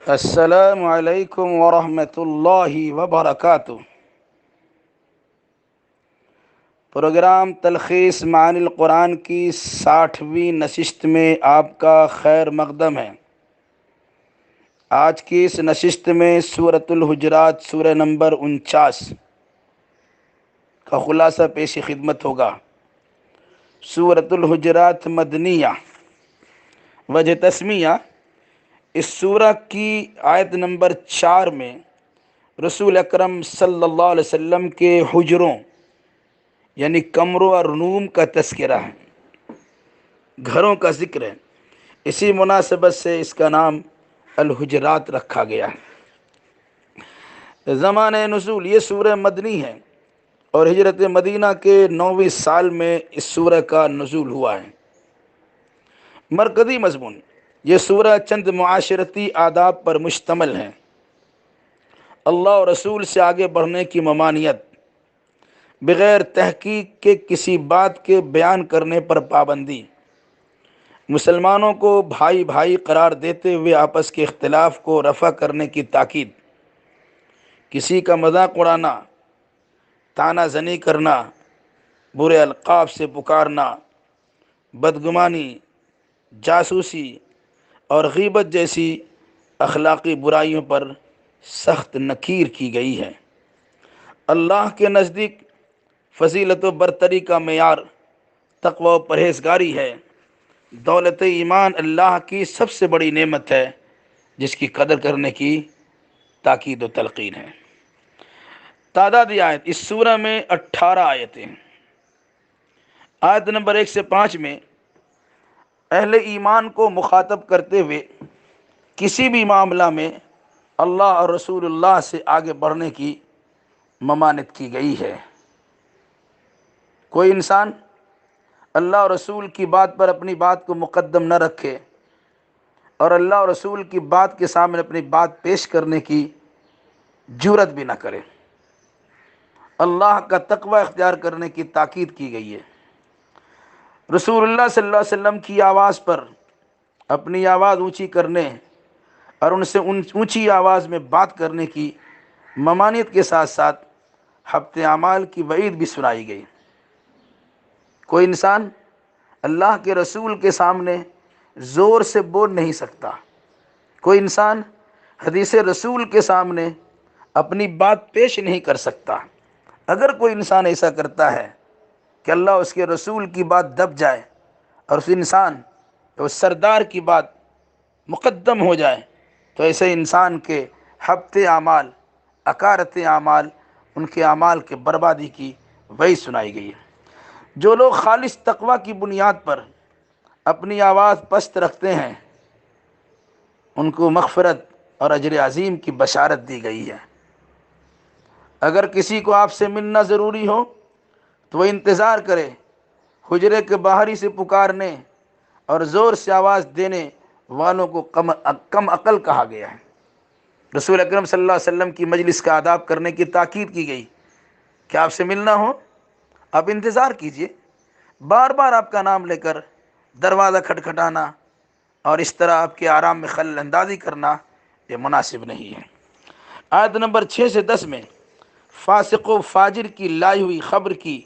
السلام علیکم ورحمۃ اللہ وبرکاتہ۔ پروگرام تلخیص معانی القرآن کی 60ویں نشست میں آپ کا خیر مقدم ہے۔ آج کی اس نشست میں سورۃ الحجرات سورہ نمبر 49 کا خلاصہ پیش خدمت ہوگا۔ سورۃ الحجرات مدنیہ، وجہ تسمیہ: اس سورہ کی آیت نمبر 4 میں رسول اکرم صلی اللہ علیہ وسلم کے حجروں یعنی کمروں اور روم کا تذکرہ ہے، گھروں کا ذکر ہے۔ اسی مناسبت سے اس کا نام الحجرات رکھا گیا ہے۔ زمانہ نزول: یہ سورہ مدنی ہے اور ہجرت مدینہ کے 9ویں سال میں اس سورہ کا نزول ہوا ہے۔ مرکزی مضمون: یہ سورہ چند معاشرتی آداب پر مشتمل ہے۔ اللہ اور رسول سے آگے بڑھنے کی ممانعت، بغیر تحقیق کے کسی بات کے بیان کرنے پر پابندی، مسلمانوں کو بھائی بھائی قرار دیتے ہوئے آپس کے اختلاف کو رفع کرنے کی تاکید، کسی کا مذاق اڑانا، طعنہ زنی کرنا، برے القاب سے پکارنا، بدگمانی، جاسوسی اور غیبت جیسی اخلاقی برائیوں پر سخت نکیر کی گئی ہے۔ اللہ کے نزدیک فضیلت و برتری کا معیار تقوی و پرہیزگاری ہے۔ دولت ایمان اللہ کی سب سے بڑی نعمت ہے، جس کی قدر کرنے کی تاکید و تلقین ہے۔ تعداد آیت: اس سورہ میں 18 آیتیں ہیں۔ آیت نمبر 1 سے 5 میں اہل ایمان کو مخاطب کرتے ہوئے کسی بھی معاملہ میں اللہ اور رسول اللہ سے آگے بڑھنے کی ممانعت کی گئی ہے۔ کوئی انسان اللہ اور رسول کی بات پر اپنی بات کو مقدم نہ رکھے اور اللہ اور رسول کی بات کے سامنے اپنی بات پیش کرنے کی جرات بھی نہ کرے۔ اللہ کا تقوی اختیار کرنے کی تاکید کی گئی ہے۔ رسول اللہ صلی اللہ علیہ وسلم کی آواز پر اپنی آواز اونچی کرنے اور ان سے اونچی آواز میں بات کرنے کی ممانعت کے ساتھ ساتھ حبط اعمال کی وعید بھی سنائی گئی۔ کوئی انسان اللہ کے رسول کے سامنے زور سے بول نہیں سکتا۔ کوئی انسان حدیث رسول کے سامنے اپنی بات پیش نہیں کر سکتا۔ اگر کوئی انسان ایسا کرتا ہے کہ اللہ اس کے رسول کی بات دب جائے اور اس انسان اس سردار کی بات مقدم ہو جائے، تو ایسے انسان کے حبط اعمال، اکارت اعمال، ان کے اعمال کے بربادی کی وعید سنائی گئی ہے۔ جو لوگ خالص تقوی کی بنیاد پر اپنی آواز پست رکھتے ہیں، ان کو مغفرت اور اجر عظیم کی بشارت دی گئی ہے۔ اگر کسی کو آپ سے ملنا ضروری ہو تو وہ انتظار کرے۔ حجرے کے باہر ہی سے پکارنے اور زور سے آواز دینے والوں کو کم عقل کہا گیا ہے۔ رسول اکرم صلی اللہ علیہ وسلم کی مجلس کا آداب کرنے کی تاکید کی گئی کہ آپ سے ملنا ہو، آپ انتظار کیجئے۔ بار بار آپ کا نام لے کر دروازہ کھٹکھٹانا اور اس طرح آپ کے آرام میں خلل اندازی کرنا یہ مناسب نہیں ہے۔ آیت نمبر 6 سے 10 میں فاسق و فاجر کی لائی ہوئی خبر کی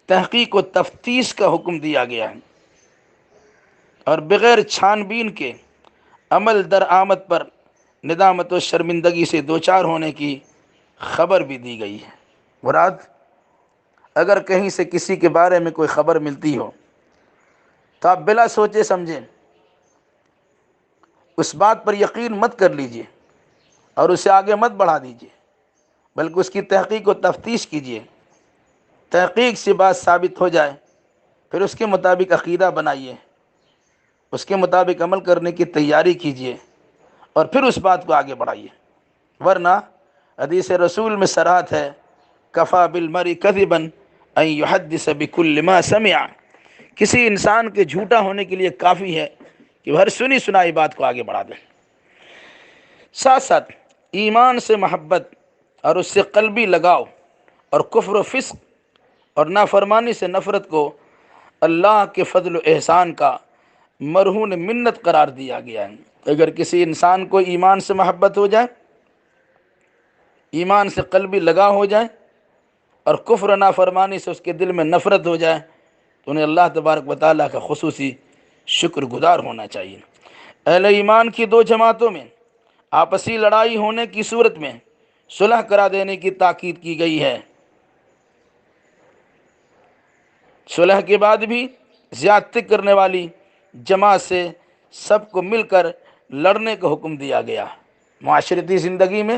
تحقیق و تفتیش کا حکم دیا گیا ہے، اور بغیر چھان بین کے عمل درآمد پر ندامت و شرمندگی سے دوچار ہونے کی خبر بھی دی گئی ہے۔ مراد، اگر کہیں سے کسی کے بارے میں کوئی خبر ملتی ہو تو آپ بلا سوچے سمجھیں اس بات پر یقین مت کر لیجئے اور اسے آگے مت بڑھا دیجئے، بلکہ اس کی تحقیق و تفتیش کیجئے۔ تحقیق سے بات ثابت ہو جائے پھر اس کے مطابق عقیدہ بنائیے، اس کے مطابق عمل کرنے کی تیاری کیجئے اور پھر اس بات کو آگے بڑھائیے۔ ورنہ حدیث رسول میں صراحت ہے، کفا بالمرء کذبا ان یحدث بکل ما سمع۔ کسی انسان کے جھوٹا ہونے کے لیے کافی ہے کہ وہ ہر سنی سنائی بات کو آگے بڑھا دے۔ ساتھ ساتھ ایمان سے محبت اور اس سے قلبی لگاؤ اور کفر و فسق اور نافرمانی سے نفرت کو اللہ کے فضل و احسان کا مرہون منت قرار دیا گیا ہے۔ اگر کسی انسان کو ایمان سے محبت ہو جائے، ایمان سے قلبی لگاؤ ہو جائے، اور کفر نافرمانی سے اس کے دل میں نفرت ہو جائے، تو انہیں اللہ تبارک و تعالیٰ کا خصوصی شکر گزار ہونا چاہیے۔ اہل ایمان کی دو جماعتوں میں آپسی لڑائی ہونے کی صورت میں صلح کرا دینے کی تاکید کی گئی ہے۔ صلح کے بعد بھی زیادتی کرنے والی جماعت سے سب کو مل کر لڑنے کا حکم دیا گیا۔ معاشرتی زندگی میں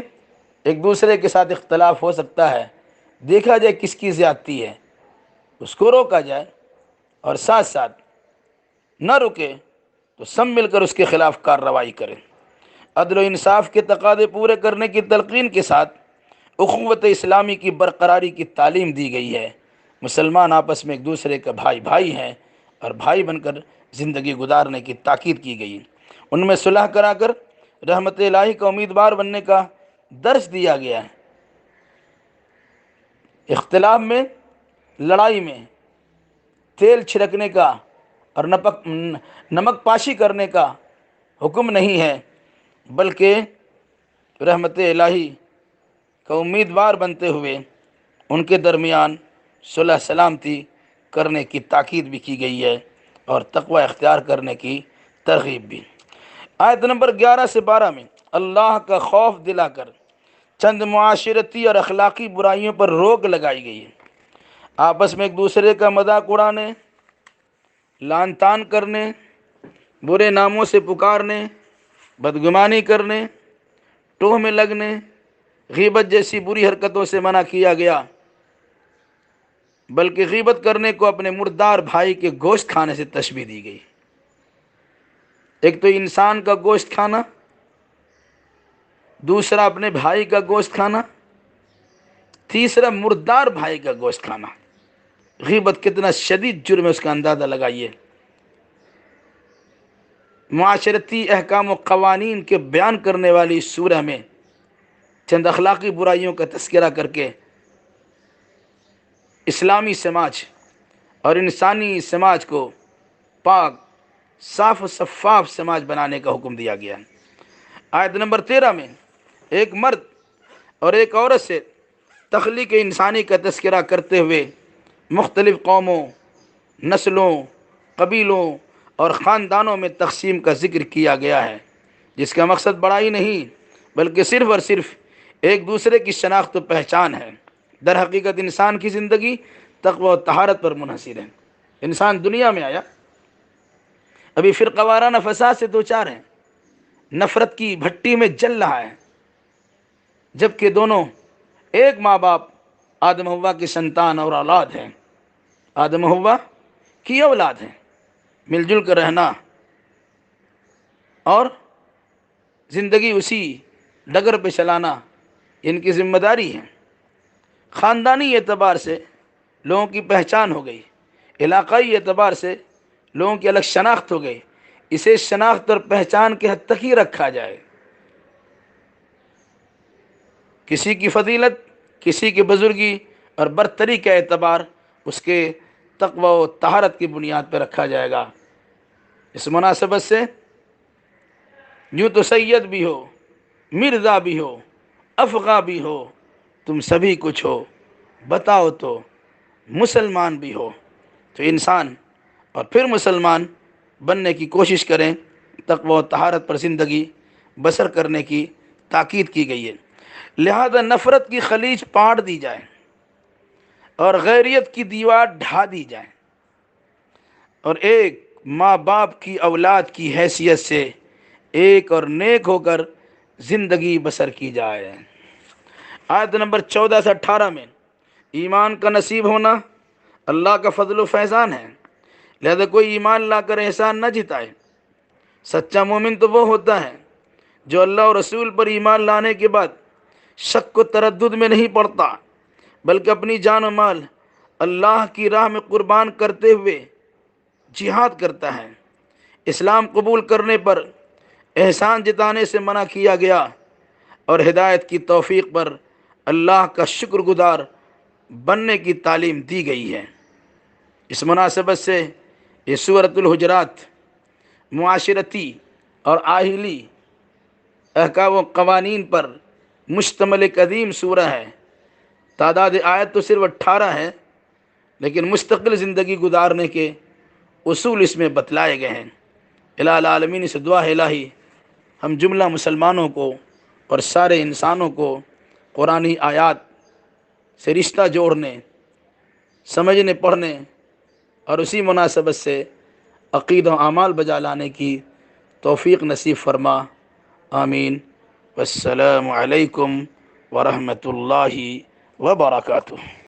ایک دوسرے کے ساتھ اختلاف ہو سکتا ہے، دیکھا جائے کس کی زیادتی ہے، اس کو روکا جائے، اور ساتھ ساتھ نہ رکے تو سب مل کر اس کے خلاف کارروائی کریں۔ عدل و انصاف کے تقاضے پورے کرنے کی تلقین کے ساتھ اخوت اسلامی کی برقراری کی تعلیم دی گئی ہے۔ مسلمان آپس میں ایک دوسرے کا بھائی ہیں، اور بھائی بن کر زندگی گزارنے کی تاکید کی گئی۔ ان میں صلح کرا کر رحمت الہی کا امیدوار بننے کا درس دیا گیا ہے۔ اختلاف میں، لڑائی میں تیل چھڑکنے کا اور نمک پاشی کرنے کا حکم نہیں ہے، بلکہ رحمت الہی کا امیدوار بنتے ہوئے ان کے درمیان صلح سلامتی کرنے کی تاکید بھی کی گئی ہے، اور تقوی اختیار کرنے کی ترغیب بھی۔ آیت نمبر 11 سے 12 میں اللہ کا خوف دلا کر چند معاشرتی اور اخلاقی برائیوں پر روک لگائی گئی ہے۔ آپس میں ایک دوسرے کا مذاق اڑانے، لعن طعن کرنے، برے ناموں سے پکارنے، بدگمانی کرنے، ٹوہ میں لگنے، غیبت جیسی بری حرکتوں سے منع کیا گیا، بلکہ غیبت کرنے کو اپنے مردار بھائی کے گوشت کھانے سے تشبیہ دی گئی۔ ایک تو انسان کا گوشت کھانا، دوسرا اپنے بھائی کا گوشت کھانا، تیسرا مردار بھائی کا گوشت کھانا۔ غیبت کتنا شدید جرم ہے، اس کا اندازہ لگائیے۔ معاشرتی احکام و قوانین کے بیان کرنے والی اس سورہ میں چند اخلاقی برائیوں کا تذکرہ کر کے اسلامی سماج اور انسانی سماج کو پاک، صاف و شفاف سماج بنانے کا حکم دیا گیا ہے۔ آیت نمبر 13 میں ایک مرد اور ایک عورت سے تخلیق انسانی کا تذکرہ کرتے ہوئے مختلف قوموں، نسلوں، قبیلوں اور خاندانوں میں تقسیم کا ذکر کیا گیا ہے، جس کا مقصد بڑائی نہیں بلکہ صرف اور صرف ایک دوسرے کی شناخت و پہچان ہے۔ در حقیقت انسان کی زندگی تقوی و طہارت پر منحصر ہے۔ انسان دنیا میں آیا، ابھی فرقہ وارانہ فساد سے دوچار ہے، نفرت کی بھٹی میں جل رہا ہے، جبکہ دونوں ایک ماں باپ آدم حوا کی سنتان اور اولاد ہیں۔ آدم حوا کی اولاد ہیں، مل جل کر رہنا اور زندگی اسی ڈگر پہ چلانا ان کی ذمہ داری ہے۔ خاندانی اعتبار سے لوگوں کی پہچان ہو گئی، علاقائی اعتبار سے لوگوں کی الگ شناخت ہو گئی، اسے شناخت اور پہچان کے حد تک ہی رکھا جائے۔ کسی کی فضیلت، کسی کی بزرگی اور برتری کا اعتبار اس کے تقوی و طہارت کی بنیاد پر رکھا جائے گا۔ اس مناسبت سے یوں تو سید بھی ہو، مرزا بھی ہو، افقہ بھی ہو، تم سبھی کچھ ہو، بتاؤ تو مسلمان بھی ہو، تو انسان اور پھر مسلمان بننے کی کوشش کریں، تقوی و طہارت پر زندگی بسر کرنے کی تاکید کی گئی ہے۔ لہذا نفرت کی خلیج پاڑ دی جائے اور غیریت کی دیوار ڈھا دی جائے، اور ایک ماں باپ کی اولاد کی حیثیت سے ایک اور نیک ہو کر زندگی بسر کی جائے۔ آیت نمبر 14 سے 18 میں ایمان کا نصیب ہونا اللہ کا فضل و فیضان ہے، لہذا کوئی ایمان لا کر احسان نہ جتائے۔ سچا مومن تو وہ ہوتا ہے جو اللہ اور رسول پر ایمان لانے کے بعد شک و تردد میں نہیں پڑتا، بلکہ اپنی جان و مال اللہ کی راہ میں قربان کرتے ہوئے جہاد کرتا ہے۔ اسلام قبول کرنے پر احسان جتانے سے منع کیا گیا، اور ہدایت کی توفیق پر اللہ کا شکر گزار بننے کی تعلیم دی گئی ہے۔ اس مناسبت سے یہ سورۃ الحجرات معاشرتی اور آہلی احکام و قوانین پر مشتمل ایک عظیم سورہ ہے۔ تعداد آیت تو صرف 18 ہے، لیکن مستقل زندگی گزارنے کے اصول اس میں بتلائے گئے ہیں۔ الہ العالمین سے دعا ہے الہی ہم جملہ مسلمانوں کو اور سارے انسانوں کو قرآنی آیات سے رشتہ جوڑنے، سمجھنے، پڑھنے اور اسی مناسبت سے عقید و اعمال بجا لانے کی توفیق نصیب فرما، آمین۔ والسلام علیکم ورحمۃ اللہ وبرکاتہ۔